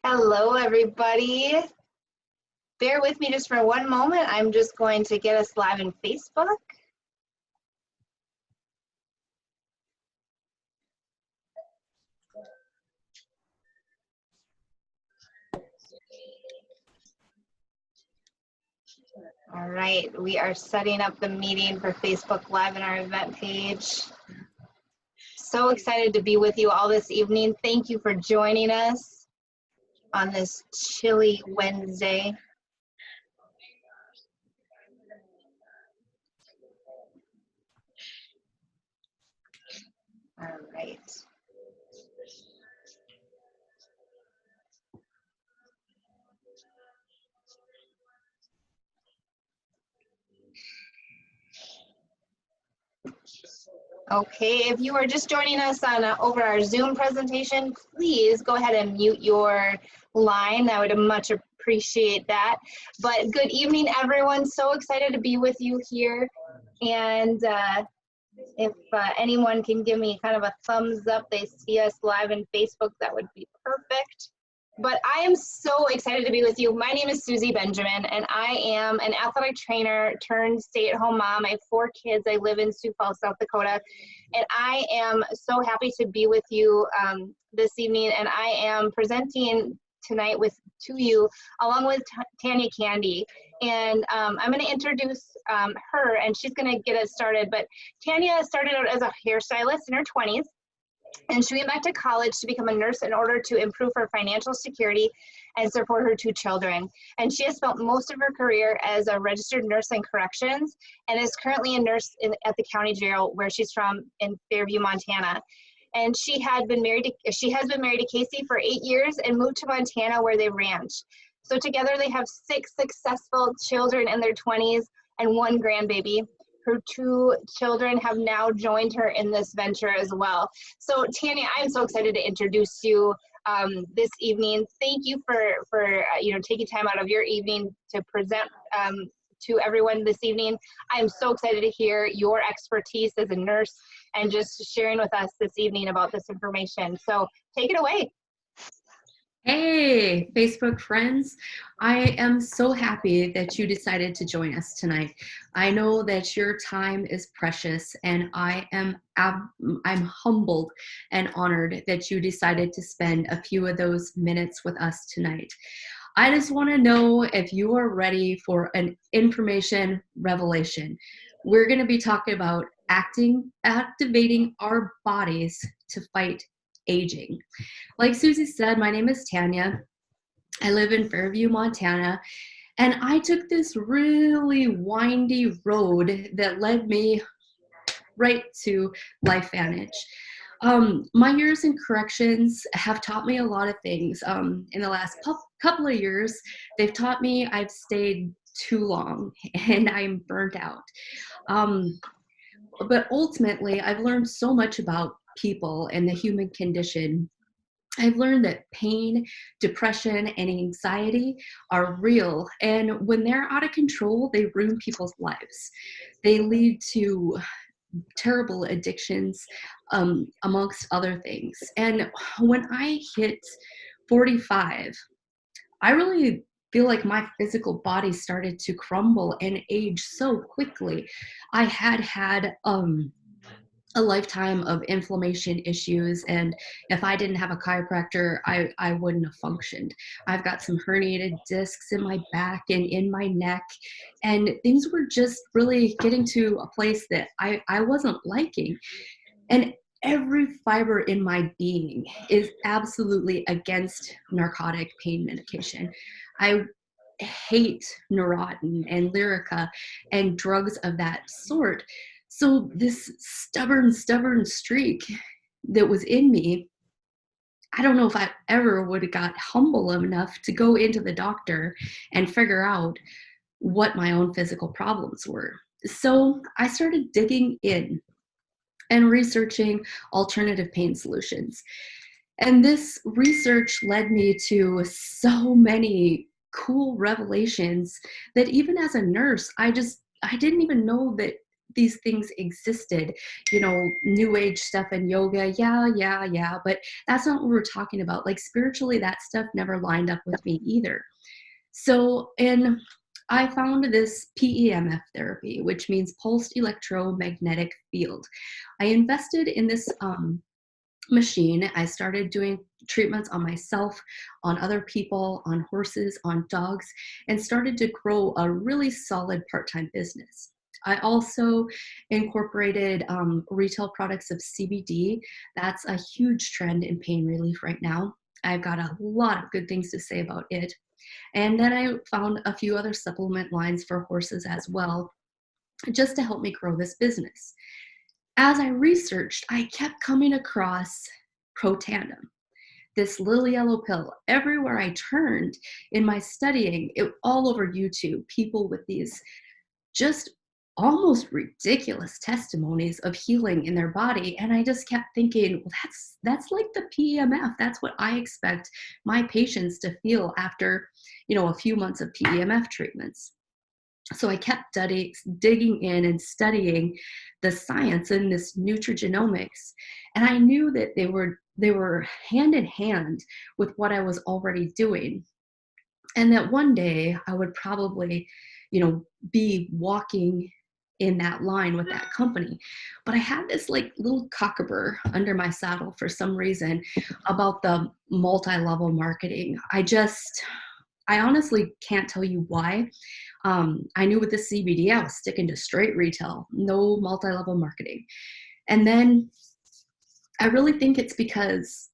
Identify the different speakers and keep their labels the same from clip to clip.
Speaker 1: Hello, everybody. Bear with me just for one moment. I'm just going to get us live in Facebook. All right, we are setting up the meeting for Facebook Live in our event page. So excited to be with you all this evening. Thank you for joining us on this chilly Wednesday. All right. Okay, if you are just joining us on over our Zoom presentation, please go ahead and mute your line. I would much appreciate that. But good evening, everyone. So excited to be with you here. And if anyone can give me kind of a thumbs up, they see us live in Facebook, that would be perfect. But I am so excited to be with you. My name is Suzie Benjamin, and I am an athletic trainer turned stay-at-home mom. I have 4 kids. I live in Sioux Falls, South Dakota, and I am so happy to be with you this evening. And I am presenting tonight to you along with Tanya Candee. And I'm going to introduce her, and she's going to get us started. But Tanya started out as a hairstylist in her 20s. And she went back to college to become a nurse in order to improve her financial security and support her 2 children. And she has spent most of her career as a registered nurse in corrections and is currently a nurse at the county jail where she's from in Fairview, Montana. And she has been married to Casey for 8 years and moved to Montana where they ranch. So together they have 6 successful children in their 20s and 1 grandbaby. Her 2 children have now joined her in this venture as well. So Tanya, I'm so excited to introduce you this evening. Thank you for taking time out of your evening to present to everyone this evening. I'm so excited to hear your expertise as a nurse and just sharing with us this evening about this information. So take it away.
Speaker 2: Hey, Facebook friends. I am so happy that you decided to join us tonight. I know that your time is precious, and I'm humbled and honored that you decided to spend a few of those minutes with us tonight. I just want to know if you are ready for an information revelation. We're going to be talking about activating our bodies to fight aging. Like Suzie said, my name is Tanya. I live in Fairview, Montana, and I took this really windy road that led me right to Lifevantage. My years in corrections have taught me a lot of things. In the last couple of years, they've taught me I've stayed too long and I'm burnt out. But ultimately, I've learned so much about people and the human condition. I've learned that pain, depression, and anxiety are real, and when they're out of control, they ruin people's lives. They lead to terrible addictions, amongst other things. And when I hit 45, I really feel like my physical body started to crumble and age so quickly. I had a lifetime of inflammation issues, and if I didn't have a chiropractor, I wouldn't have functioned. I've got some herniated discs in my back and in my neck, and things were just really getting to a place that I wasn't liking. And every fiber in my being is absolutely against narcotic pain medication. I hate Neurontin and Lyrica and drugs of that sort. So this stubborn streak that was in me, I don't know if I ever would have got humble enough to go into the doctor and figure out what my own physical problems were. So I started digging in and researching alternative pain solutions. And this research led me to so many cool revelations that even as a nurse, I didn't even know that these things existed, new age stuff and yoga. Yeah. But that's not what we're talking about. Like spiritually, that stuff never lined up with me either. So, I found this PEMF therapy, which means pulsed electromagnetic field. I invested in this machine. I started doing treatments on myself, on other people, on horses, on dogs, and started to grow a really solid part-time business. I also incorporated retail products of CBD. That's a huge trend in pain relief right now. I've got a lot of good things to say about it. And then I found a few other supplement lines for horses as well, just to help me grow this business. As I researched, I kept coming across Protandim, this little yellow pill. Everywhere I turned in my studying, all over YouTube, people with these just almost ridiculous testimonies of healing in their body. And I just kept thinking, well, that's like the PEMF. That's what I expect my patients to feel after, a few months of PEMF treatments. So I kept digging in and studying the science in this nutrigenomics. And I knew that they were hand in hand with what I was already doing. And that one day I would probably, be walking in that line with that company. But I had this like little cockabur under my saddle for some reason about the multi-level marketing. I honestly can't tell you why. I knew with the CBD, I was sticking to straight retail, no multi-level marketing. And then I really think it's because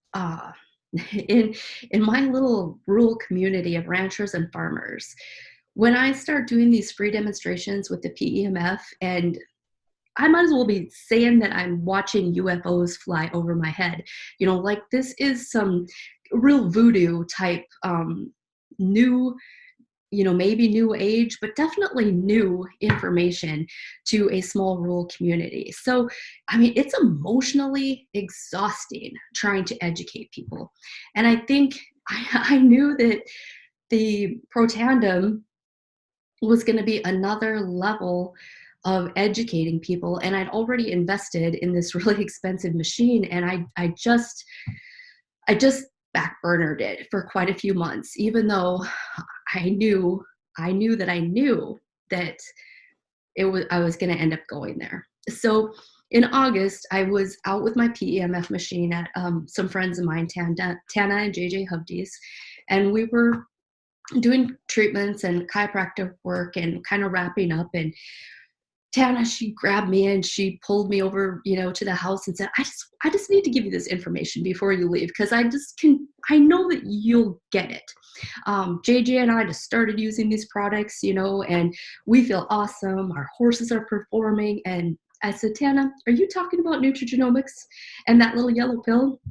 Speaker 2: in my little rural community of ranchers and farmers, when I start doing these free demonstrations with the PEMF, and I might as well be saying that I'm watching UFOs fly over my head, like this is some real voodoo type new, maybe new age, but definitely new information to a small rural community. So, it's emotionally exhausting trying to educate people. And I think I knew that the Protandim was going to be another level of educating people. And I'd already invested in this really expensive machine. And I just backburnered it for quite a few months, even though I knew that I was going to end up going there. So in August, I was out with my PEMF machine at some friends of mine, Tanya and JJ Hubdy's, and we were doing treatments and chiropractic work and kind of wrapping up. And Tana, she grabbed me and she pulled me over, to the house and said, I just need to give you this information before you leave, because I know that you'll get it. JJ and I just started using these products, and we feel awesome. Our horses are performing. And I said, Tana, are you talking about nutrigenomics and that little yellow pill?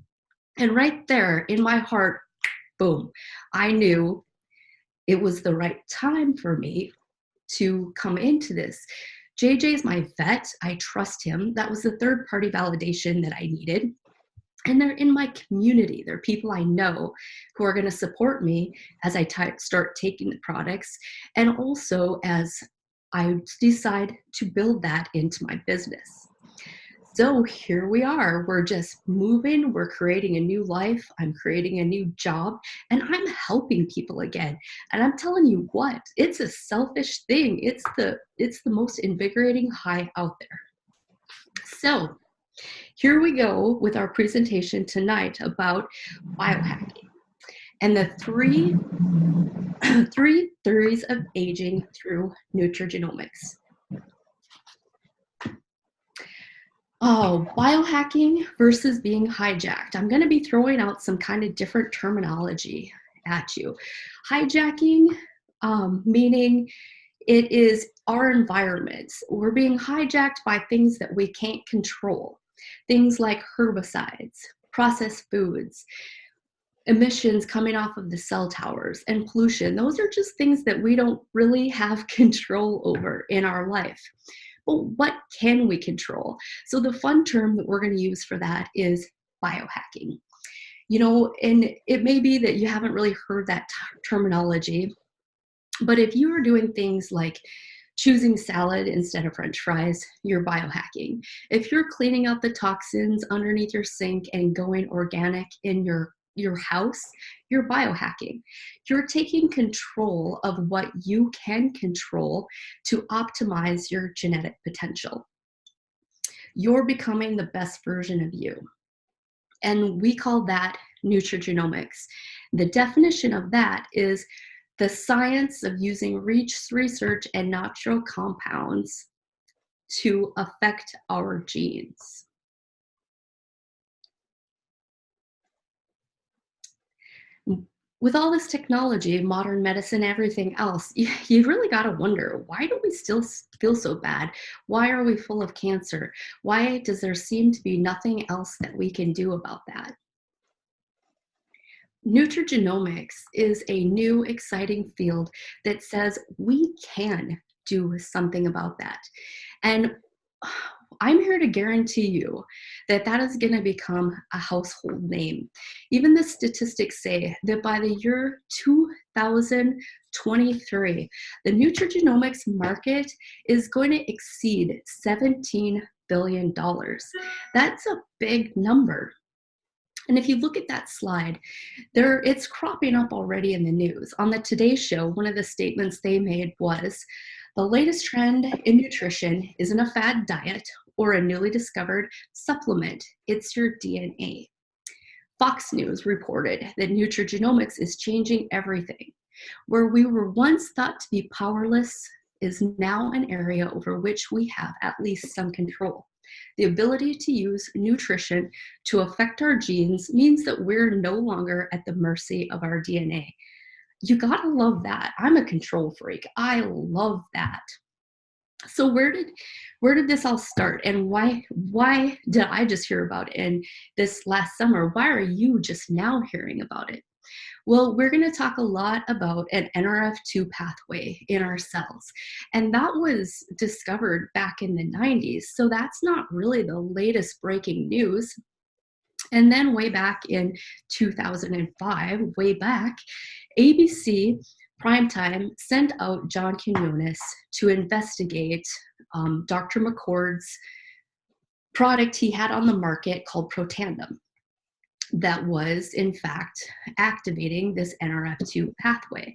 Speaker 2: And right there in my heart, boom, I knew it was the right time for me to come into this. JJ is my vet. I trust him. That was the third party validation that I needed. And they're in my community. They're people I know who are going to support me as I start taking the products, and also as I decide to build that into my business. So here we are. We're just moving. We're creating a new life. I'm creating a new job, and I'm helping people again. And I'm telling you what, it's a selfish thing. It's the most invigorating high out there. So here we go with our presentation tonight about biohacking and the three theories of aging through nutrigenomics. Oh, biohacking versus being hijacked. I'm going to be throwing out some kind of different terminology at you. Hijacking, meaning it is our environment. We're being hijacked by things that we can't control. Things like herbicides, processed foods, emissions coming off of the cell towers, and pollution. Those are just things that we don't really have control over in our life. But what can we control? So the fun term that we're going to use for that is biohacking. And it may be that you haven't really heard that terminology, but if you are doing things like choosing salad instead of French fries, you're biohacking. If you're cleaning out the toxins underneath your sink and going organic in your house, you're biohacking. You're taking control of what you can control to optimize your genetic potential. You're becoming the best version of you. And we call that nutrigenomics. The definition of that is the science of using research and natural compounds to affect our genes. With all this technology, modern medicine, everything else, you really got to wonder, why do we still feel so bad? Why are we full of cancer? Why does there seem to be nothing else that we can do about that? Nutrigenomics is a new, exciting field that says we can do something about that. And I'm here to guarantee you that that is going to become a household name. Even the statistics say that by the year 2023, the nutrigenomics market is going to exceed $17 billion. That's a big number. And if you look at that slide, it's cropping up already in the news. On the Today Show, one of the statements they made was, the latest trend in nutrition isn't a fad diet or a newly discovered supplement. It's your DNA. Fox News reported that nutrigenomics is changing everything. Where we were once thought to be powerless is now an area over which we have at least some control. The ability to use nutrition to affect our genes means that we're no longer at the mercy of our DNA. You gotta love that. I'm a control freak. I love that. So where did this all start, and why did I just hear about it in this last summer? Why are you just now hearing about it? Well, we're going to talk a lot about an NRF2 pathway in our cells, and that was discovered back in the 90s. So that's not really the latest breaking news. And then way back in 2005, ABC Primetime sent out John Quinones to investigate Dr. McCord's product he had on the market called Protandim that was, in fact, activating this NRF2 pathway.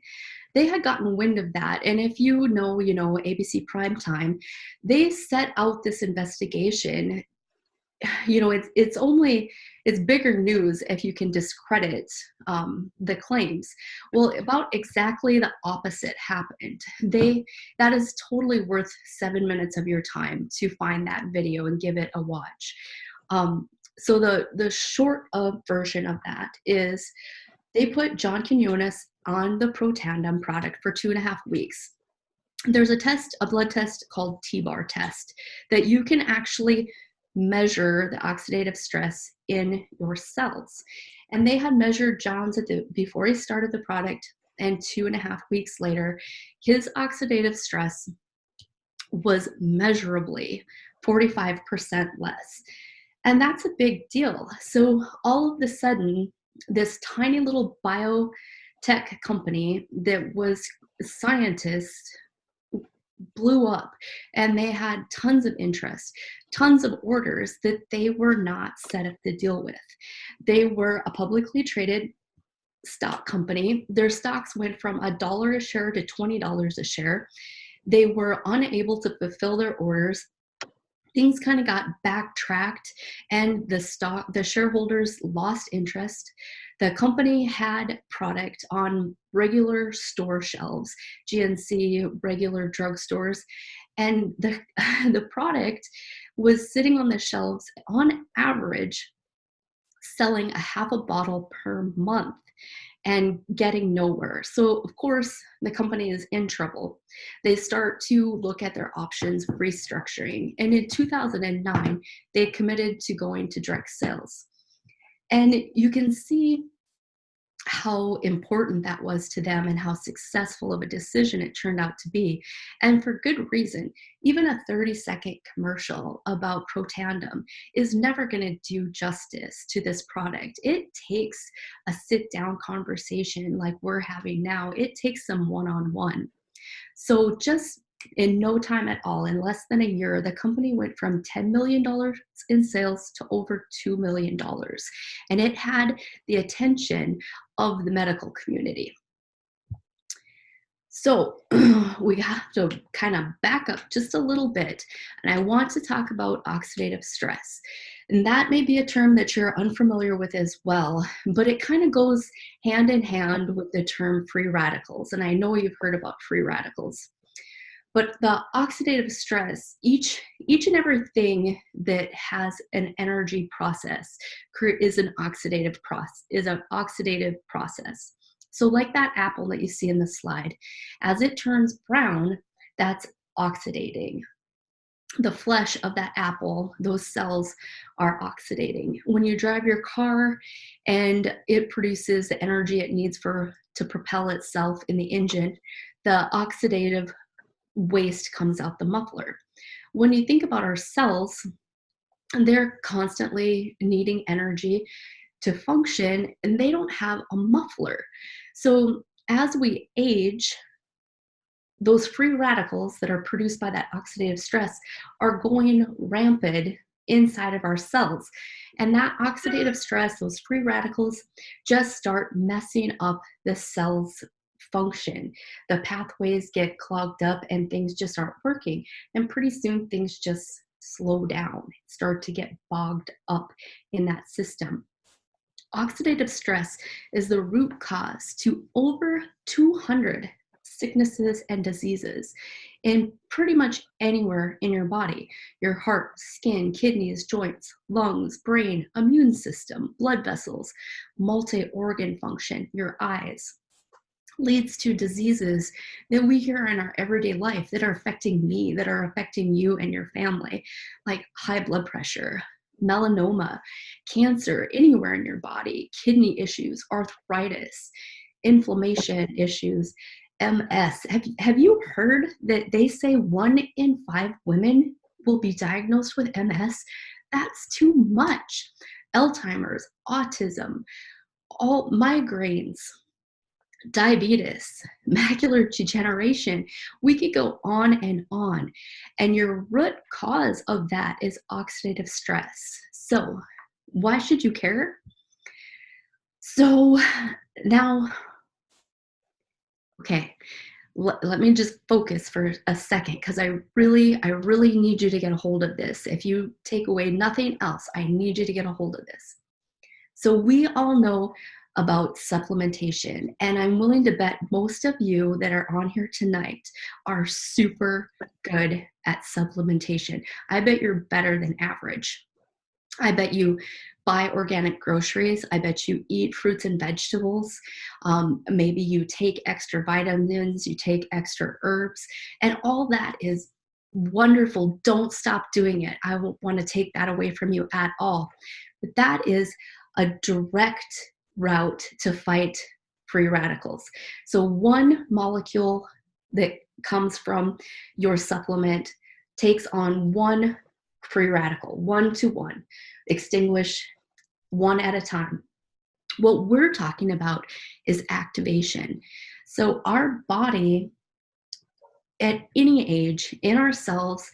Speaker 2: They had gotten wind of that, and if you know ABC Primetime, they set out this investigation. It's bigger news if you can discredit the claims. Well, about exactly the opposite happened. That is totally worth 7 minutes of your time to find that video and give it a watch. So the short version of that is they put John Quinones on the Protandim product for 2.5 weeks. There's a blood test called T-bar test that you can actually measure the oxidative stress in your cells. And they had measured John's before he started the product, and 2.5 weeks later, his oxidative stress was measurably 45% less. And that's a big deal. So all of a sudden, this tiny little biotech company that was scientists blew up, and they had tons of interest, tons of orders that they were not set up to deal with. They were a publicly traded stock company. Their stocks went from $1 a share to $20 a share. They were unable to fulfill their orders. Things kind of got backtracked, and the shareholders lost interest. The company had product on regular store shelves, GNC, regular drugstores, and the product was sitting on the shelves on average, selling a half a bottle per month and getting nowhere. So of course, the company is in trouble. They start to look at their options of restructuring. And in 2009, they committed to going to direct sales. And you can see how important that was to them and how successful of a decision it turned out to be. And for good reason. Even a 30-second commercial about Protandim is never going to do justice to this product. It takes a sit-down conversation like we're having now. It takes some one-on-one. So just In no time at all, in less than a year, the company went from $10 million in sales to over $2 million. And it had the attention of the medical community. So we have to kind of back up just a little bit. And I want to talk about oxidative stress. And that may be a term that you're unfamiliar with as well, but it kind of goes hand in hand with the term free radicals. And I know you've heard about free radicals. But the oxidative stress, each and everything that has an energy process is an oxidative process. So like that apple that you see in the slide, as it turns brown, that's oxidating. The flesh of that apple, those cells are oxidating. When you drive your car and it produces the energy it needs to propel itself in the engine, the oxidative waste comes out the muffler. When you think about our cells, they're constantly needing energy to function, and they don't have a muffler. So as we age, those free radicals that are produced by that oxidative stress are going rampant inside of our cells. And that oxidative stress, those free radicals, just start messing up the cell's function. The pathways get clogged up and things just aren't working. And pretty soon things just slow down, start to get bogged up in that system. Oxidative stress is the root cause to over 200 sicknesses and diseases in pretty much anywhere in your body. Your heart, skin, kidneys, joints, lungs, brain, immune system, blood vessels, multi-organ function, your eyes. Leads to diseases that we hear in our everyday life that are affecting me, that are affecting you and your family, like high blood pressure, melanoma, cancer anywhere in your body, kidney issues, arthritis, inflammation issues, MS. Have you heard that they say 1 in 5 women will be diagnosed with MS? That's too much. Alzheimer's, autism, all migraines, diabetes, macular degeneration. We could go on. And your root cause of that is oxidative stress. So why should you care? So now, okay, let me just focus for a second, because I really need you to get a hold of this. If you take away nothing else, I need you to get a hold of this. So we all know about supplementation, and I'm willing to bet most of you that are on here tonight are super good at supplementation. I bet you're better than average. I bet you buy organic groceries. I bet you eat fruits and vegetables. Maybe you take extra vitamins, you take extra herbs, and all that is wonderful. Don't stop doing it. I won't want to take that away from you at all. But that is a direct route to fight free radicals. So one molecule that comes from your supplement takes on one free radical, 1-to-1, extinguish one at a time. What we're talking about is activation. So our body, at any age, in our cells,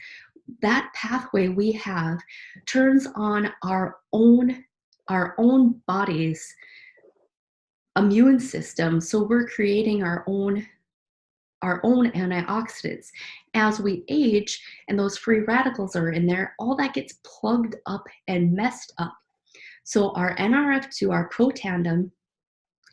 Speaker 2: that pathway we have turns on our own body's immune system. So we're creating our own antioxidants. As we age and those free radicals are in there, all that gets plugged up and messed up. So our NRF2, our protandem,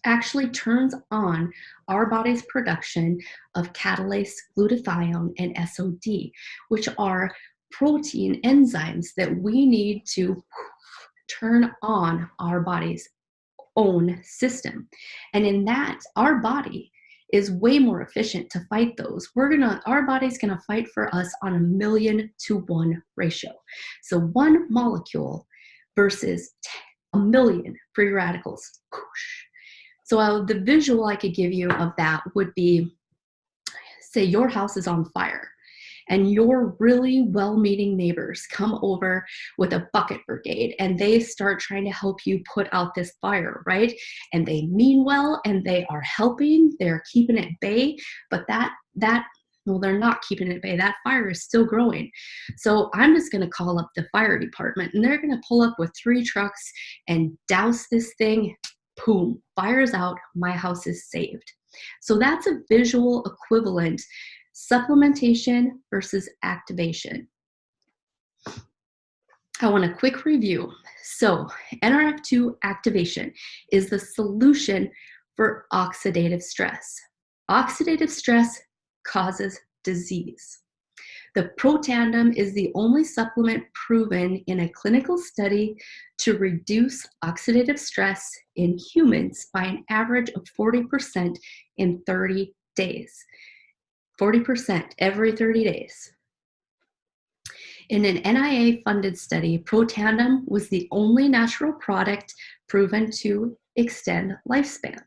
Speaker 2: actually turns on our body's production of catalase, glutathione, and SOD, which are protein enzymes that we need to turn on our body's own system. And in that, our body is way more efficient to fight those. Our body's gonna fight for us on a 1,000,000-to-1 ratio. So one molecule versus 1,000,000 free radicals. So the visual I could give you of that would be, say your house is on fire and your really well-meaning neighbors come over with a bucket brigade and they start trying to help you put out this fire, right? And they mean well and they are helping, they're keeping it at bay, but that Well, they're not keeping it at bay. That fire is still growing. So I'm just going to call up the fire department, and they're going to pull up with 3 trucks and douse this thing. Boom, fire's out. My house is saved. So that's a visual equivalent, supplementation versus activation. I want a quick review. So NRF2 activation is the solution for oxidative stress. Oxidative stress causes disease. The Protandim is the only supplement proven in a clinical study to reduce oxidative stress in humans by an average of 40% in 30 days. 40% every 30 days. In an NIA-funded study, Protandim was the only natural product proven to extend lifespan.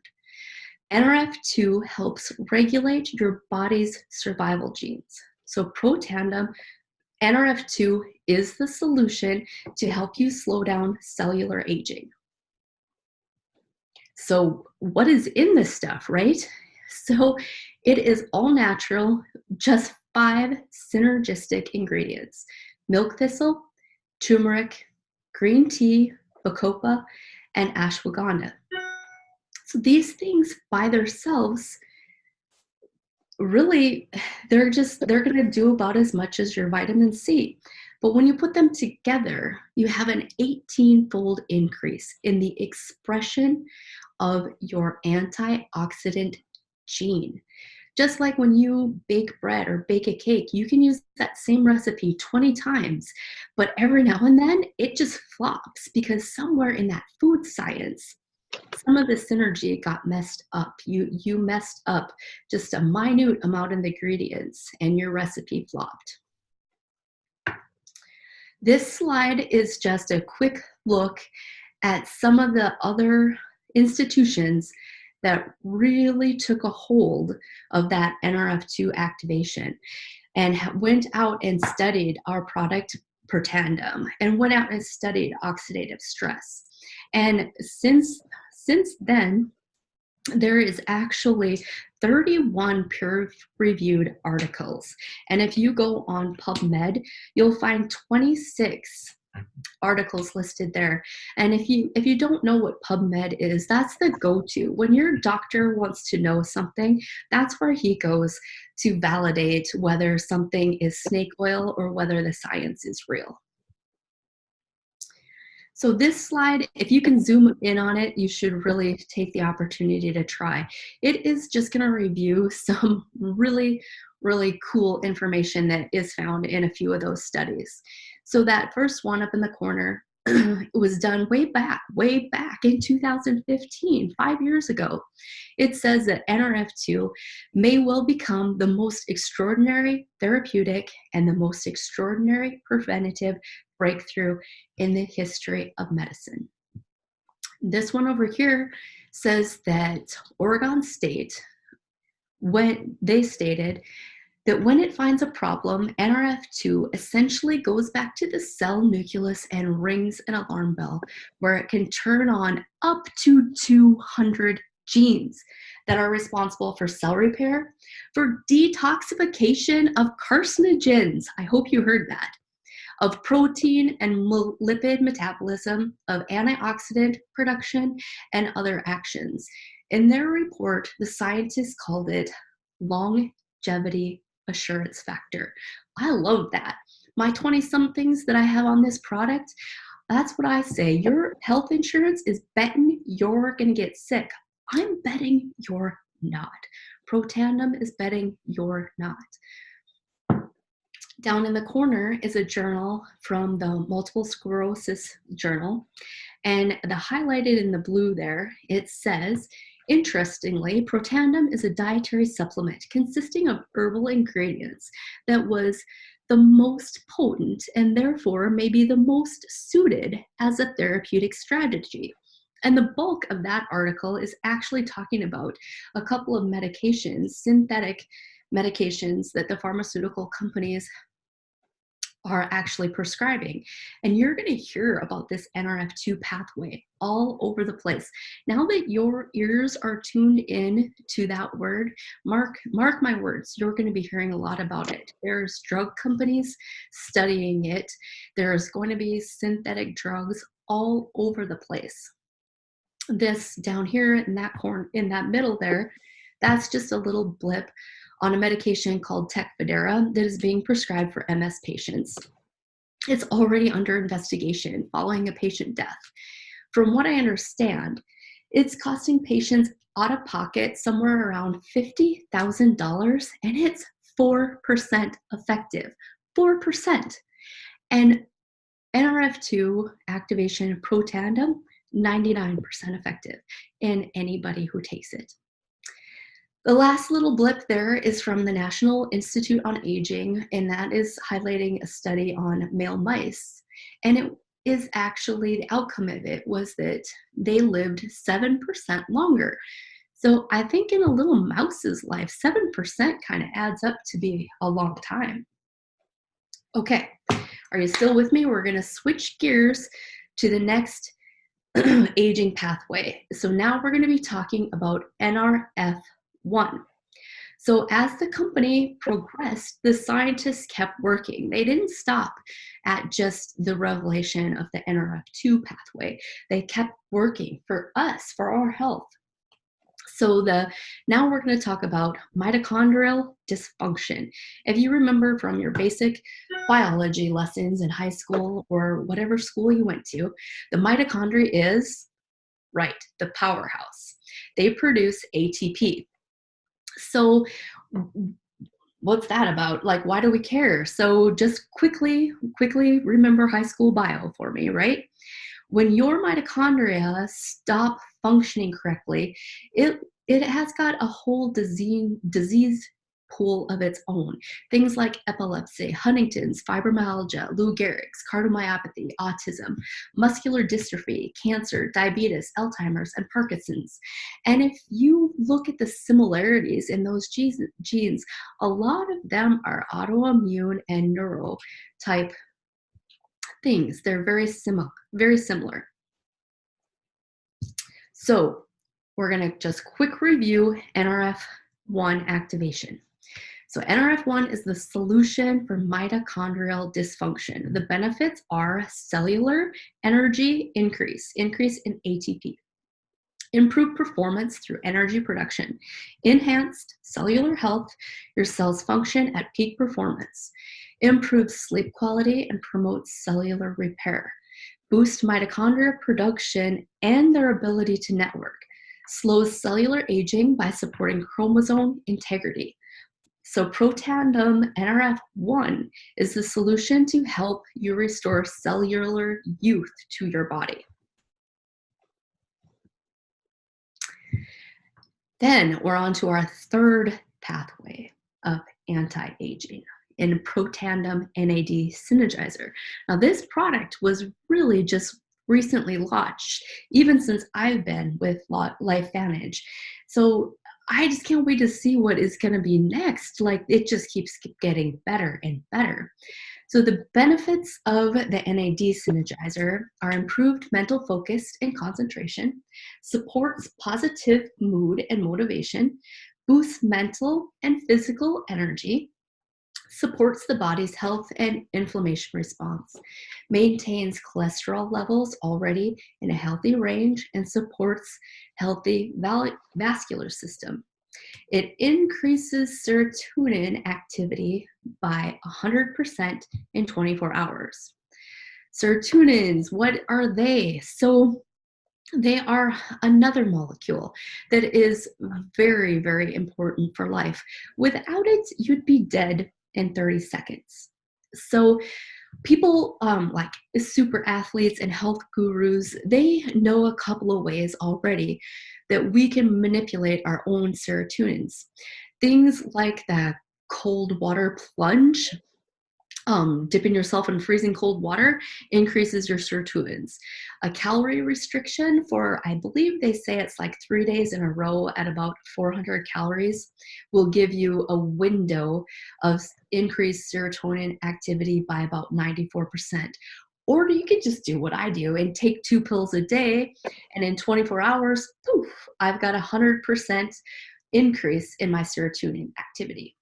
Speaker 2: NRF2 helps regulate your body's survival genes. So Protandim, NRF2 is the solution to help you slow down cellular aging. So what is in this stuff, right? So it is all natural, just 5 synergistic ingredients: milk thistle, turmeric, green tea, bacopa, and ashwagandha. So these things by themselves, really, they're going to do about as much as your vitamin C. But when you put them together, you have an 18-fold increase in the expression of your antioxidant gene. Just like when you bake bread or bake a cake, you can use that same recipe 20 times, but every now and then it just flops because somewhere in that food science, some of the synergy got messed up. You messed up just a minute amount of the ingredients and your recipe flopped. This slide is just a quick look at some of the other institutions that really took a hold of that NRF2 activation and went out and studied our product Protandim and went out and studied oxidative stress. And since then, there is actually 31 peer-reviewed articles. And if you go on PubMed, you'll find 26 articles listed there. And if you don't know what PubMed is, that's the go-to. When your doctor wants to know something, that's where he goes to validate whether something is snake oil or whether the science is real. So this slide, if you can zoom in on it, you should really take the opportunity to try. It is just going to review some really, really cool information that is found in a few of those studies. So that first one up in the corner was done way back in 2015, 5 years ago. It says that NRF2 may well become the most extraordinary therapeutic and the most extraordinary preventative breakthrough in the history of medicine. This one over here says that Oregon State, when they stated that when it finds a problem, NRF2 essentially goes back to the cell nucleus and rings an alarm bell where it can turn on up to 200 genes that are responsible for cell repair, for detoxification of carcinogens. I hope you heard that. Of protein and lipid metabolism, of antioxidant production, and other actions. In their report, the scientists called it longevity assurance factor. I love that. My 20-somethings that I have on this product, that's what I say. Your health insurance is betting you're going to get sick. I'm betting you're not. Protandim is betting you're not. Down in the corner is a journal from the Multiple Sclerosis Journal. And the highlighted in the blue there, it says, interestingly, Protandim is a dietary supplement consisting of herbal ingredients that was the most potent and therefore may be the most suited as a therapeutic strategy. And the bulk of that article is actually talking about a couple of medications, synthetic medications that the pharmaceutical companies are actually prescribing. And you're going to hear about this NRF2 pathway all over the place. Now that your ears are tuned in to that word, mark my words, you're going to be hearing a lot about it. There's drug companies studying it. There's going to be synthetic drugs all over the place. This down here in that middle there, that's just a little blip on a medication called Tecfidera that is being prescribed for MS patients. It's already under investigation following a patient death. From what I understand, it's costing patients out of pocket somewhere around $50,000, and it's 4% effective. 4%. And NRF2 activation Protandim, 99% effective in anybody who takes it. The last little blip there is from the National Institute on Aging, and that is highlighting a study on male mice. And it is actually, the outcome of it was that they lived 7% longer. So I think in a little mouse's life, 7% kind of adds up to be a long time. Okay, are you still with me? We're going to switch gears to the next aging pathway. So now we're going to be talking about NRF1. So as the company progressed, the scientists kept working. They didn't stop at just the revelation of the NRF2 pathway. They kept working for us, for our health. So now we're going to talk about mitochondrial dysfunction. If you remember from your basic biology lessons in high school or whatever school you went to, the mitochondria is, right, the powerhouse. They produce ATP. So what's that about? Like, why do we care? So just quickly remember high school bio for me, right? When your mitochondria stop functioning correctly, it has got a whole disease pool of its own. Things like epilepsy, Huntington's, fibromyalgia, Lou Gehrig's, cardiomyopathy, autism, muscular dystrophy, cancer, diabetes, Alzheimer's, and Parkinson's. And if you look at the similarities in those genes, a lot of them are autoimmune and neuro type things. They're very similar. So we're going to just quick review NRF1 activation. So NRF1 is the solution for mitochondrial dysfunction. The benefits are cellular energy increase in ATP, improved performance through energy production, enhanced cellular health, your cells function at peak performance, improves sleep quality and promotes cellular repair, boost mitochondria production and their ability to network, slows cellular aging by supporting chromosome integrity. So Protandim NRF1 is the solution to help you restore cellular youth to your body. Then we're on to our third pathway of anti-aging in Protandim NAD Synergizer. Now this product was really just recently launched, even since I've been with Lifevantage. So I just can't wait to see what is going to be next. Like, it just keeps getting better and better. So the benefits of the NAD Synergizer are improved mental focus and concentration, supports positive mood and motivation, boosts mental and physical energy, supports the body's health and inflammation response, maintains cholesterol levels already in a healthy range, and supports healthy vascular system. It increases serotonin activity by 100% in 24 hours. Serotonins, what are they? So they are another molecule that is very, very important for life. Without it, you'd be dead in 30 seconds. So people like super athletes and health gurus, they know a couple of ways already that we can manipulate our own serotonins. Things like the cold water plunge, Dipping yourself in freezing cold water increases your sirtuins. A calorie restriction for, I believe they say it's like 3 days in a row at about 400 calories will give you a window of increased serotonin activity by about 94%. Or you could just do what I do and take 2 pills a day, and in 24 hours, poof, I've got 100% increase in my serotonin activity.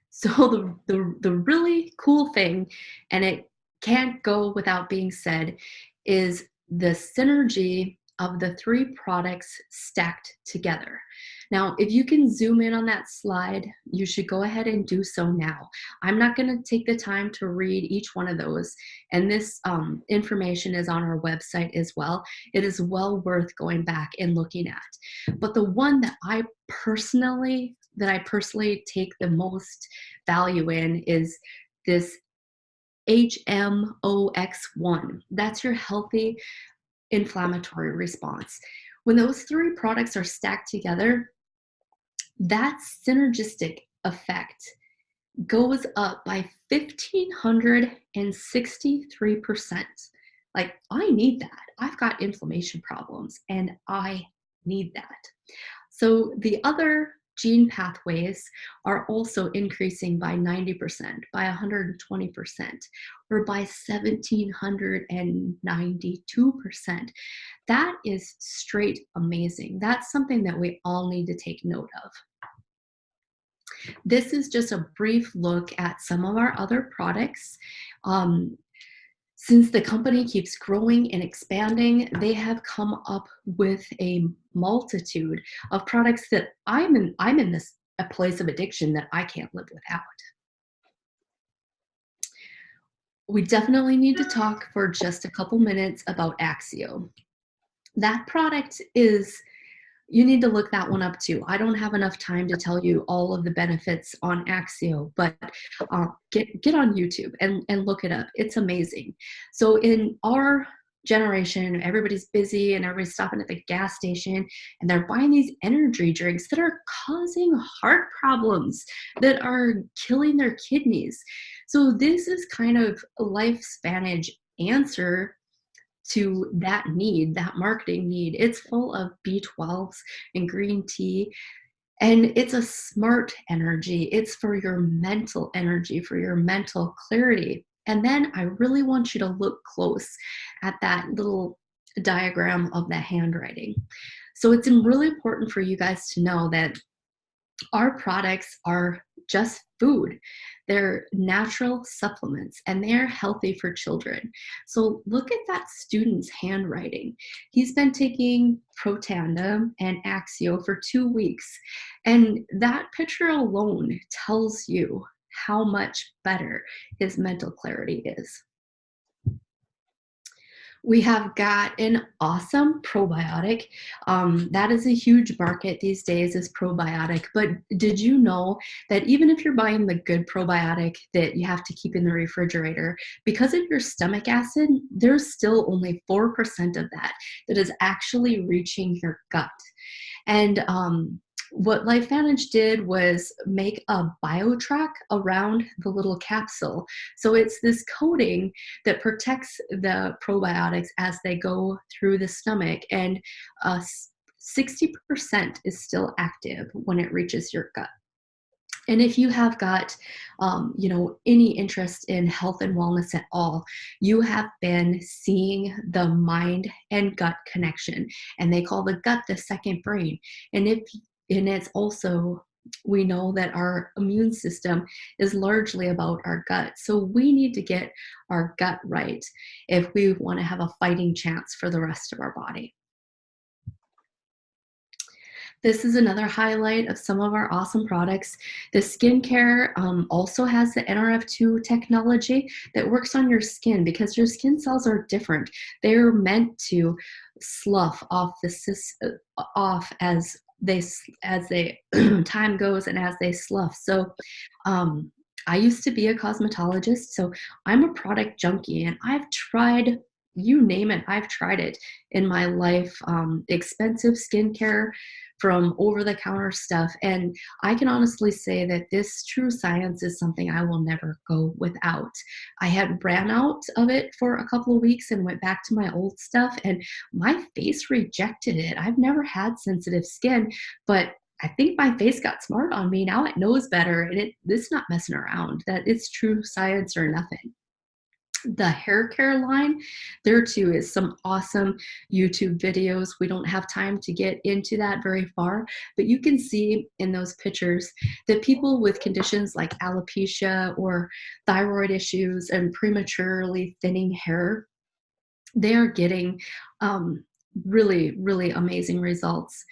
Speaker 2: So the really cool thing, and it can't go without being said, is the synergy of the 3 products stacked together. Now, if you can zoom in on that slide, you should go ahead and do so now. I'm not going to take the time to read each one of those, and this information is on our website as well. It is well worth going back and looking at. But the one that I personally take the most value in is this HMOX1. That's your healthy inflammatory response. When those 3 products are stacked together, that synergistic effect goes up by 1,563%. Like, I need that. I've got inflammation problems and I need that. So the other gene pathways are also increasing by 90%, by 120%, or by 1,792%. That is straight amazing. That's something that we all need to take note of. This is just a brief look at some of our other products. Since the company keeps growing and expanding, they have come up with a multitude of products that I'm in a place of addiction that I can't live without. We definitely need to talk for just a couple minutes about Axio. That product is, you need to look that one up too. I don't have enough time to tell you all of the benefits on Axio, but get on YouTube and look it up. It's amazing. So in our generation, everybody's busy and everybody's stopping at the gas station and they're buying these energy drinks that are causing heart problems, that are killing their kidneys. So this is kind of Lifevantage answer to that need, that marketing need. It's full of B12s and green tea, and it's a smart energy. It's for your mental energy, for your mental clarity. And then I really want you to look close at that little diagram of the handwriting. So it's really important for you guys to know that our products are just food. They're natural supplements and they're healthy for children. So look at that student's handwriting. He's been taking Protandim and Axio for 2 weeks. And that picture alone tells you how much better his mental clarity is. We have got an awesome probiotic. That is a huge market these days, is probiotic. But did you know that even if you're buying the good probiotic that you have to keep in the refrigerator, because of your stomach acid, there's still only 4% of that is actually reaching your gut. And what Lifevantage did was make a biotrack around the little capsule. So it's this coating that protects the probiotics as they go through the stomach, and 60% is still active when it reaches your gut. And if you have got, any interest in health and wellness at all, you have been seeing the mind and gut connection, and they call the gut the second brain. And it's also, we know that our immune system is largely about our gut. So we need to get our gut right if we want to have a fighting chance for the rest of our body. This is another highlight of some of our awesome products. The skincare also has the NRF2 technology that works on your skin, because your skin cells are different. They're meant to slough off as time goes and as they slough. So I used to be a cosmetologist, so I'm a product junkie, and I've tried you name it, I've tried it in my life. Expensive skincare from over-the-counter stuff. And I can honestly say that this true science is something I will never go without. I had ran out of it for a couple of weeks and went back to my old stuff, and my face rejected it. I've never had sensitive skin, but I think my face got smart on me. Now it knows better, and it's not messing around. That it's true science or nothing. The hair care line, there too is some awesome YouTube videos. We don't have time to get into that very far, but you can see in those pictures that people with conditions like alopecia or thyroid issues and prematurely thinning hair, they are getting really, really amazing results.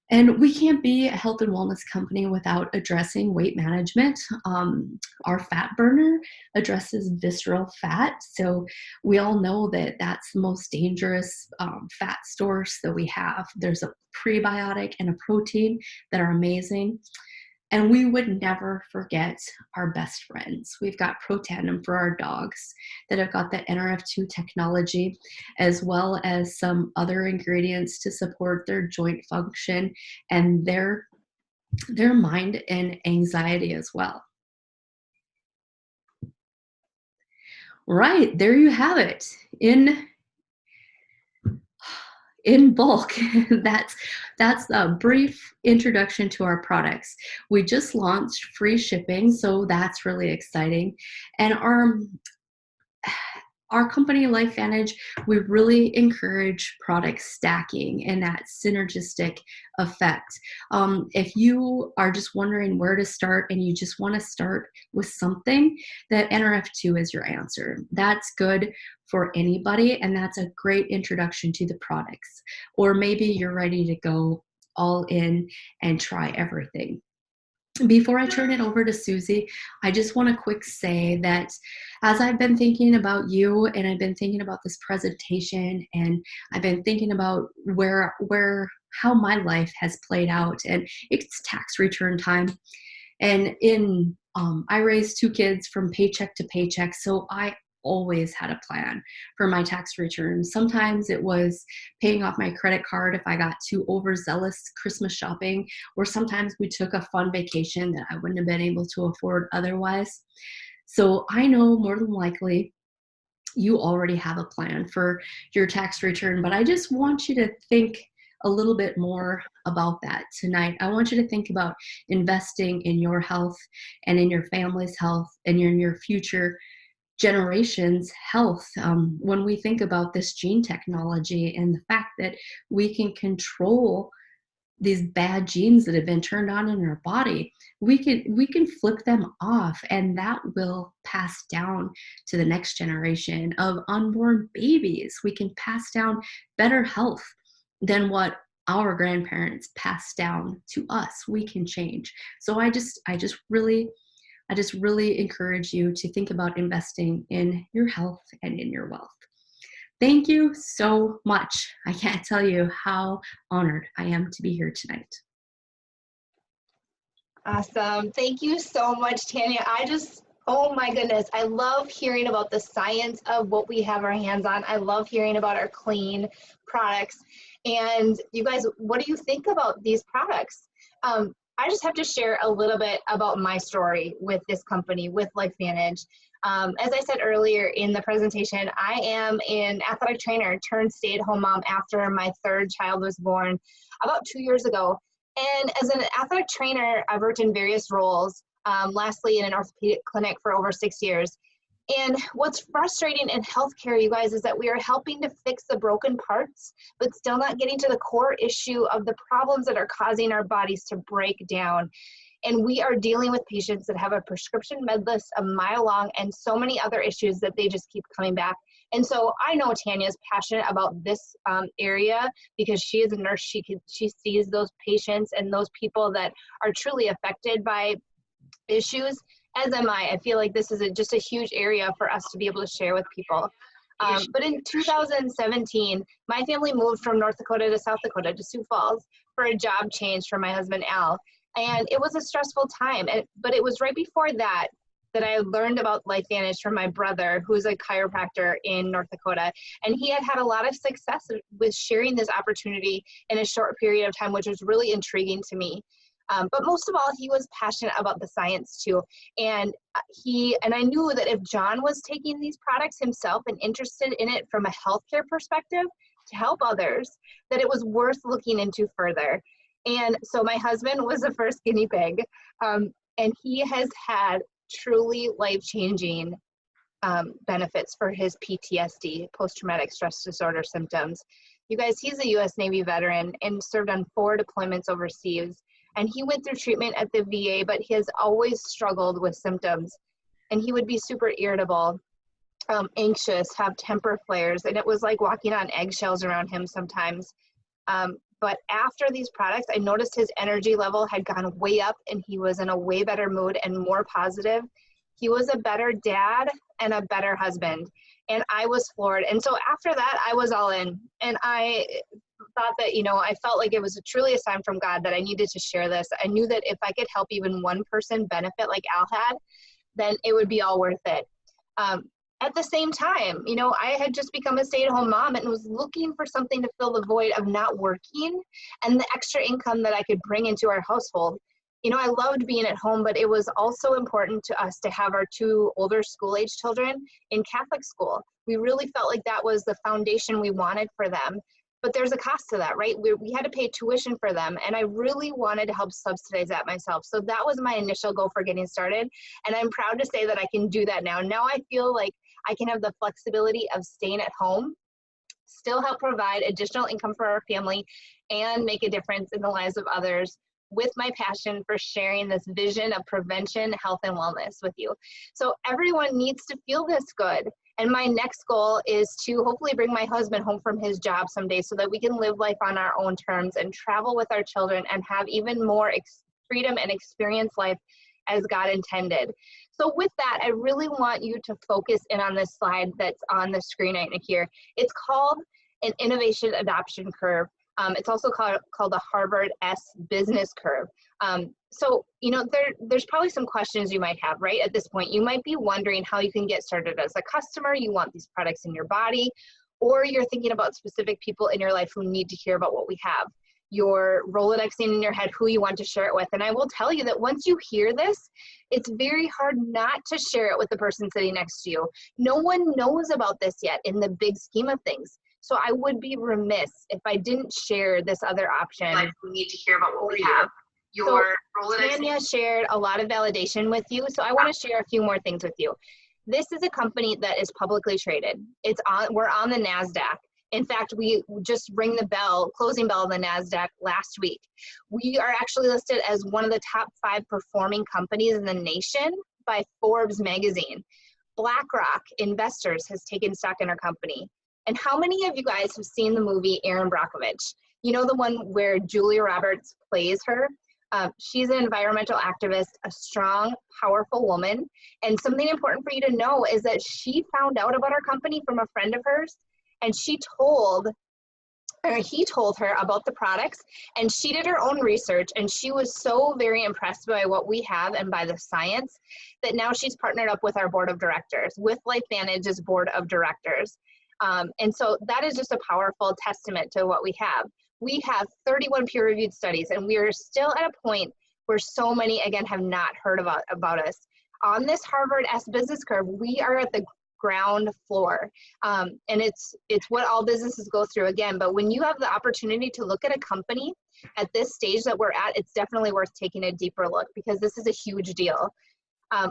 Speaker 2: And we can't be a health and wellness company without addressing weight management. Our fat burner addresses visceral fat. So we all know that that's the most dangerous fat source that we have. There's a prebiotic and a protein that are amazing. And we would never forget our best friends. We've got Protandim for our dogs that have got the NRF2 technology, as well as some other ingredients to support their joint function and their mind and anxiety as well. Right, there you have it. In bulk. That's a brief introduction to our products. We just launched free shipping, so that's really exciting. And our company, Lifevantage, we really encourage product stacking and that synergistic effect. If you are just wondering where to start and you just want to start with something, that NRF2 is your answer. That's good for anybody, and that's a great introduction to the products. Or maybe you're ready to go all in and try everything. Before I turn it over to Suzie, I just want to quick say that as I've been thinking about you and I've been thinking about this presentation and I've been thinking about how my life has played out, and it's tax return time. And I raised 2 kids from paycheck to paycheck, so I always had a plan for my tax return. Sometimes it was paying off my credit card if I got too overzealous Christmas shopping, or sometimes we took a fun vacation that I wouldn't have been able to afford otherwise. So I know more than likely you already have a plan for your tax return, but I just want you to think a little bit more about that tonight. I want you to think about investing in your health and in your family's health and in your future generations' health. When we think about this gene technology and the fact that we can control these bad genes that have been turned on in our body, we can flip them off, and that will pass down to the next generation of unborn babies. We can pass down better health than what our grandparents passed down to us. We can change. So I just really encourage you to think about investing in your health and in your wealth. Thank you so much. I can't tell you how honored I am to be here tonight.
Speaker 1: Awesome. Thank you so much, Tanya. Oh my goodness, I love hearing about the science of what we have our hands on. I love hearing about our clean products. And you guys, what do you think about these products? I just have to share a little bit about my story with this company, with Lifevantage. As I said earlier in the presentation, I am an athletic trainer turned stay-at-home mom after my 3rd child was born about 2 years ago. And as an athletic trainer, I've worked in various roles, lastly in an orthopedic clinic for over 6 years. And what's frustrating in healthcare, you guys, is that we are helping to fix the broken parts, but still not getting to the core issue of the problems that are causing our bodies to break down. And we are dealing with patients that have a prescription med list a mile long and so many other issues that they just keep coming back. And so I know Tanya's passionate about this area because she is a nurse. She sees those patients and those people that are truly affected by issues. As am I. I feel like this is just a huge area for us to be able to share with people. But in 2017, my family moved from North Dakota to South Dakota to Sioux Falls for a job change for my husband, Al. And it was a stressful time. But it was right before that that I learned about Lifevantage from my brother, who's a chiropractor in North Dakota. And he had had a lot of success with sharing this opportunity in a short period of time, which was really intriguing to me. But most of all, he was passionate about the science too. And I knew that if John was taking these products himself and interested in it from a healthcare perspective to help others, that it was worth looking into further. And so my husband was the first guinea pig, and he has had truly life-changing benefits for his PTSD, post-traumatic stress disorder symptoms. You guys, he's a U.S. Navy veteran and served on 4 deployments overseas. And he went through treatment at the VA, but he has always struggled with symptoms. And he would be super irritable, anxious, have temper flares, and it was like walking on eggshells around him sometimes. But after these products, I noticed his energy level had gone way up and he was in a way better mood and more positive. He was a better dad and a better husband. And I was floored. And so after that, I was all in. And I thought that, I felt like it was truly a sign from God that I needed to share this. I knew that if I could help even one person benefit like Al had, then it would be all worth it. At the same time, I had just become a stay-at-home mom and was looking for something to fill the void of not working and the extra income that I could bring into our household. I loved being at home, but it was also important to us to have our 2 older school-age children in Catholic school. We really felt like that was the foundation we wanted for them. But there's a cost to that, right? We had to pay tuition for them, and I really wanted to help subsidize that myself. So that was my initial goal for getting started, and I'm proud to say that I can do that now. Now I feel like I can have the flexibility of staying at home, still help provide additional income for our family, and make a difference in the lives of others with my passion for sharing this vision of prevention, health, and wellness with you. So everyone needs to feel this good. And my next goal is to hopefully bring my husband home from his job someday so that we can live life on our own terms and travel with our children and have even more freedom and experience life as God intended. So with that, I really want you to focus in on this slide that's on the screen right here. It's called an innovation adoption curve. It's also called the Harvard S business curve. So, there's probably some questions you might have, right? At this point, you might be wondering how you can get started as a customer. You want these products in your body, or you're thinking about specific people in your life who need to hear about what we have. You're Rolodexing in your head who you want to share it with. And I will tell you that once you hear this, it's very hard not to share it with the person sitting next to you. No one knows about this yet in the big scheme of things. So I would be remiss if I didn't share this other option.
Speaker 2: Like, we need to hear about what we have.
Speaker 1: Tanya shared a lot of validation with you, so I want to share a few more things with you. This is a company that is publicly traded. We're on the NASDAQ. In fact, we just rang the closing bell on the NASDAQ last week. We are actually listed as one of the top 5 performing companies in the nation by Forbes magazine. BlackRock Investors has taken stock in our company. And how many of you guys have seen the movie Erin Brockovich? You know, the one where Julia Roberts plays her? She's an environmental activist, a strong, powerful woman. And something important for you to know is that she found out about our company from a friend of hers, and he told her about the products, and she did her own research, and she was so very impressed by what we have and by the science that now she's partnered up with our board of directors, with Lifevantage's board of directors. And so that is just a powerful testament to what we have. We have 31 peer-reviewed studies, and we are still at a point where so many, again, have not heard about us. On this Harvard S business curve, we are at the ground floor. And it's what all businesses go through again. But when you have the opportunity to look at a company at this stage that we're at, it's definitely worth taking a deeper look, because this is a huge deal.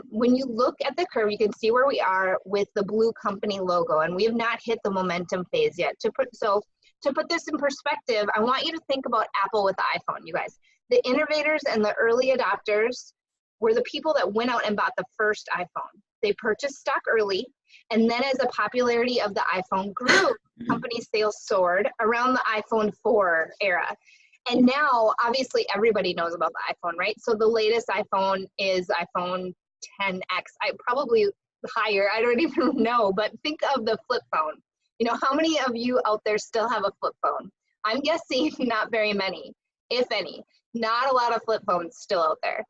Speaker 1: When you look at the curve, you can see where we are with the blue company logo, and we have not hit the momentum phase yet. To put this in perspective, I want you to think about Apple with the iPhone, you guys. The innovators and the early adopters were the people that went out and bought the first iPhone. They purchased stock early, and then as the popularity of the iPhone grew, company sales soared around the iPhone 4 era. And now, obviously, everybody knows about the iPhone, right? So the latest iPhone is iPhone 10X, probably higher, I don't even know, but think of the flip phone. You know, how many of you out there still have a flip phone? I'm guessing not very many, if any. Not a lot of flip phones still out there.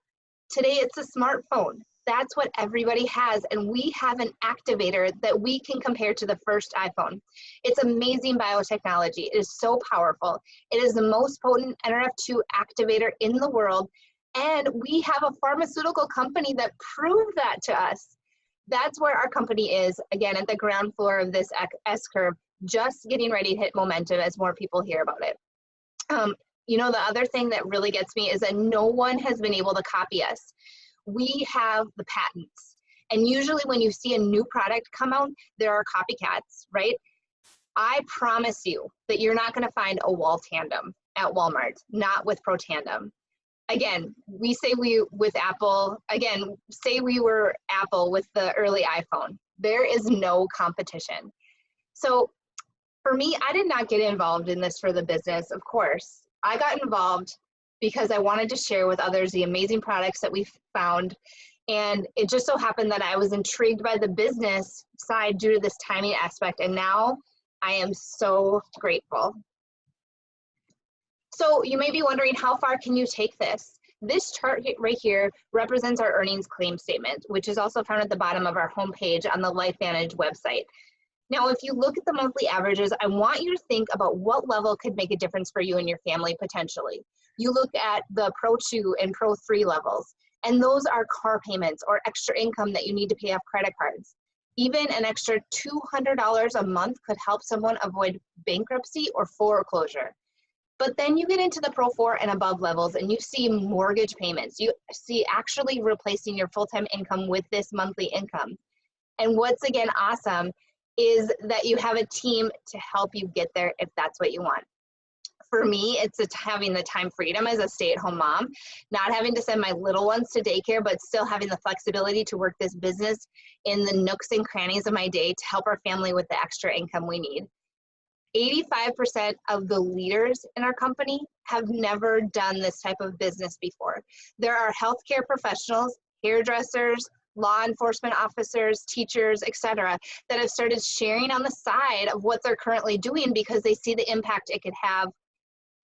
Speaker 1: Today, it's a smartphone. That's what everybody has, and we have an activator that we can compare to the first iPhone. It's amazing biotechnology. It is so powerful. It is the most potent NRF2 activator in the world, and we have a pharmaceutical company that proved that to us. That's where our company is, again, at the ground floor of this S-curve, just getting ready to hit momentum as more people hear about it. You know, the other thing that really gets me is that no one has been able to copy us. We have the patents. And usually when you see a new product come out, there are copycats, right? I promise you that you're not gonna find a wall tandem at Walmart, not with Pro Tandem. Again, we say we with Apple, again, say we were Apple with the early iPhone. There is no competition. So for me, I did not get involved in this for the business, of course. I got involved because I wanted to share with others the amazing products that we found. And it just so happened that I was intrigued by the business side due to this timing aspect. And now I am so grateful. So you may be wondering, how far can you take this? This chart right here represents our earnings claim statement, which is also found at the bottom of our homepage on the Lifevantage website. Now, if you look at the monthly averages, I want you to think about what level could make a difference for you and your family potentially. You look at the Pro 2 and Pro 3 levels, and those are car payments or extra income that you need to pay off credit cards. Even an extra $200 a month could help someone avoid bankruptcy or foreclosure. But then you get into the Pro 4 and above levels and you see mortgage payments. You see actually replacing your full-time income with this monthly income. And what's again awesome is that you have a team to help you get there if that's what you want. For me, it's having the time freedom as a stay-at-home mom, not having to send my little ones to daycare, but still having the flexibility to work this business in the nooks and crannies of my day to help our family with the extra income we need. 85% of the leaders in our company have never done this type of business before. There are healthcare professionals, hairdressers, law enforcement officers, teachers, etc., that have started sharing on the side of what they're currently doing because they see the impact it could have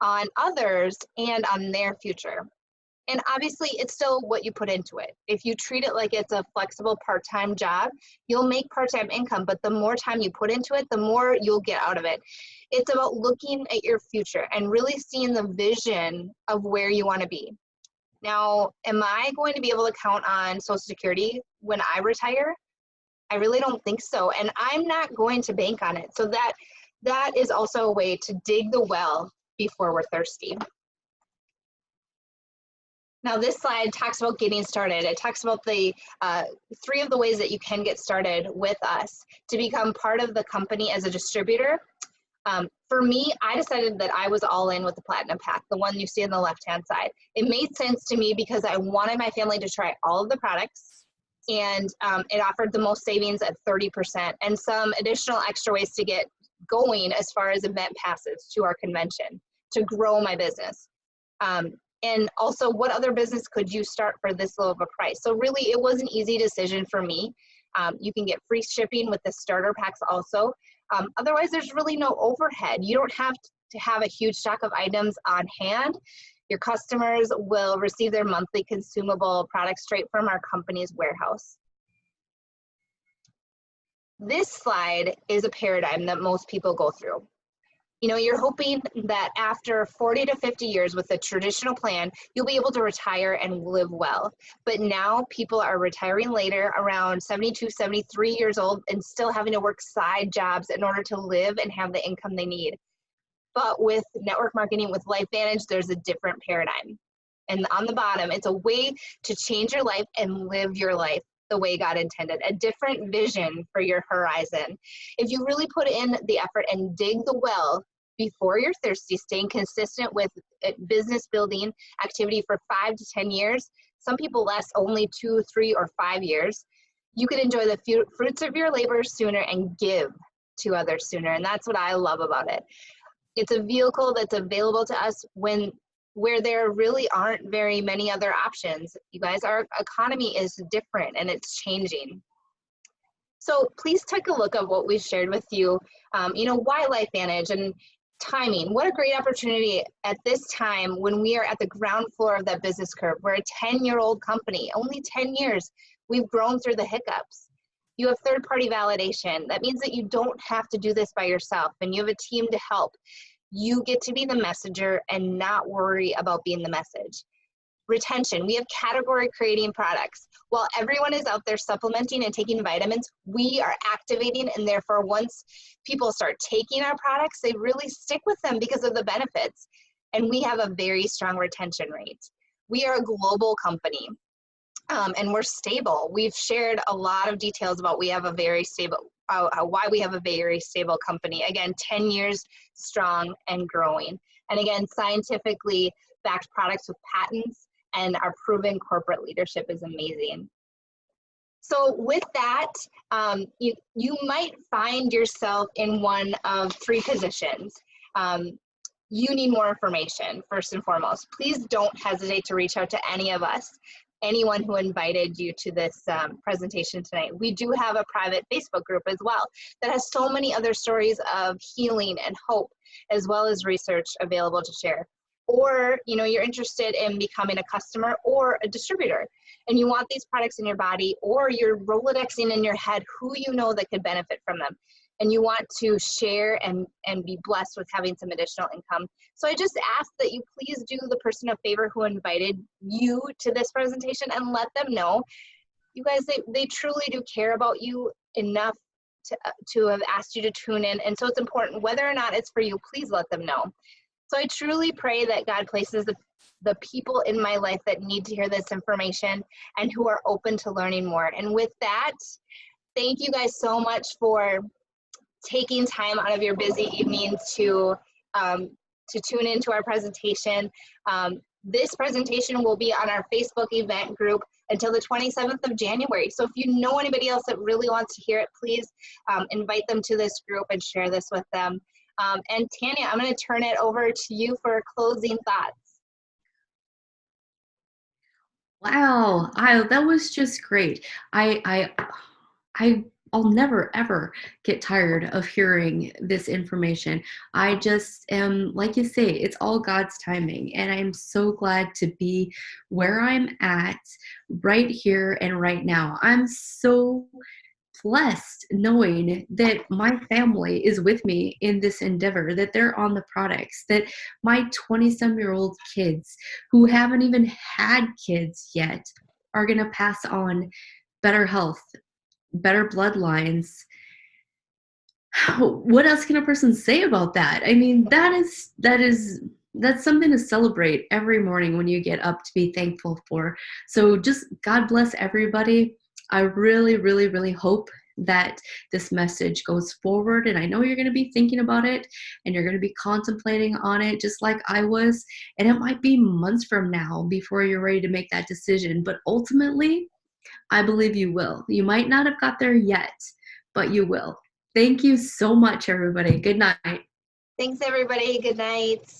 Speaker 1: on others and on their future. And obviously, it's still what you put into it. If you treat it like it's a flexible part-time job, you'll make part-time income, but the more time you put into it, the more you'll get out of it. It's about looking at your future and really seeing the vision of where you want to be. Now, am I going to be able to count on Social Security when I retire? I really don't think so, and I'm not going to bank on it. So that is also a way to dig the well before we're thirsty. Now this slide talks about getting started. It talks about the 3 of the ways that you can get started with us to become part of the company as a distributor. For me, I decided that I was all in with the Platinum Pack, the one you see on the left-hand side. It made sense to me because I wanted my family to try all of the products, and it offered the most savings at 30% and some additional extra ways to get going as far as event passes to our convention to grow my business. And also, what other business could you start for this low of a price? So really, it was an easy decision for me. You can get free shipping with the starter packs also. Otherwise, there's really no overhead. You don't have to have a huge stock of items on hand. Your customers will receive their monthly consumable products straight from our company's warehouse. This slide is a paradigm that most people go through. You know, you're hoping that after 40 to 50 years with a traditional plan, you'll be able to retire and live well. But now people are retiring later, around 72, 73 years old, and still having to work side jobs in order to live and have the income they need. But with network marketing, with Lifevantage, there's a different paradigm. And on the bottom, it's a way to change your life and live your life the way God intended, a different vision for your horizon. If you really put in the effort and dig the well before you're thirsty, staying consistent with business building activity for 5 to 10 years, some people less, only 2, 3, or 5 years, you can enjoy the fruits of your labor sooner and give to others sooner. And that's what I love about it. It's a vehicle that's available to us where there really aren't very many other options. You guys, our economy is different and it's changing. So please take a look at what we've shared with you. You know, why Lifevantage and timing. What a great opportunity at this time when we are at the ground floor of that business curve. We're a 10-year-old company, only 10 years. We've grown through the hiccups. You have third-party validation. That means that you don't have to do this by yourself, and you have a team to help. You get to be the messenger and not worry about being the message. Retention, we have category creating products. While everyone is out there supplementing and taking vitamins, we are activating, and therefore once people start taking our products, they really stick with them because of the benefits. And we have a very strong retention rate. We are a global company. And we're stable. We've shared a lot of details about why we have a very stable company. Again, 10 years strong and growing. And again, scientifically backed products with patents, and our proven corporate leadership is amazing. So with that, you might find yourself in one of three positions. You need more information, first and foremost. Please don't hesitate to reach out to any of us, anyone who invited you to this presentation tonight. We do have a private Facebook group as well that has so many other stories of healing and hope, as well as research available to share. Or you're interested in becoming a customer or a distributor, and you want these products in your body, or you're Rolodexing in your head who you know that could benefit from them, and you want to share and be blessed with having some additional income. So I just ask that you please do the person a favor who invited you to this presentation and let them know. You guys, they truly do care about you enough to have asked you to tune in. And so it's important, whether or not it's for you, please let them know. So I truly pray that God places the people in my life that need to hear this information and who are open to learning more. And with that, thank you guys so much for taking time out of your busy evening to tune into our presentation. This presentation will be on our Facebook event group until the 27th of January. So if you know anybody else that really wants to hear it, please invite them to this group and share this with them. And Tanya, I'm going to turn it over to you for closing thoughts.
Speaker 2: Wow, that was just great. I'll never ever get tired of hearing this information. I just am, like you say, it's all God's timing, and I'm so glad to be where I'm at right here and right now. I'm so blessed knowing that my family is with me in this endeavor, that they're on the products, that my 20-some-year-old kids who haven't even had kids yet are going to pass on better health, better bloodlines. What else can a person say about that? I mean, that's something to celebrate every morning when you get up, to be thankful for. So just God bless everybody. I really, really, really hope that this message goes forward. And I know you're going to be thinking about it, and you're going to be contemplating on it just like I was. And it might be months from now before you're ready to make that decision. But ultimately, I believe you will. You might not have got there yet, but you will. Thank you so much, everybody. Good night.
Speaker 1: Thanks, everybody. Good night.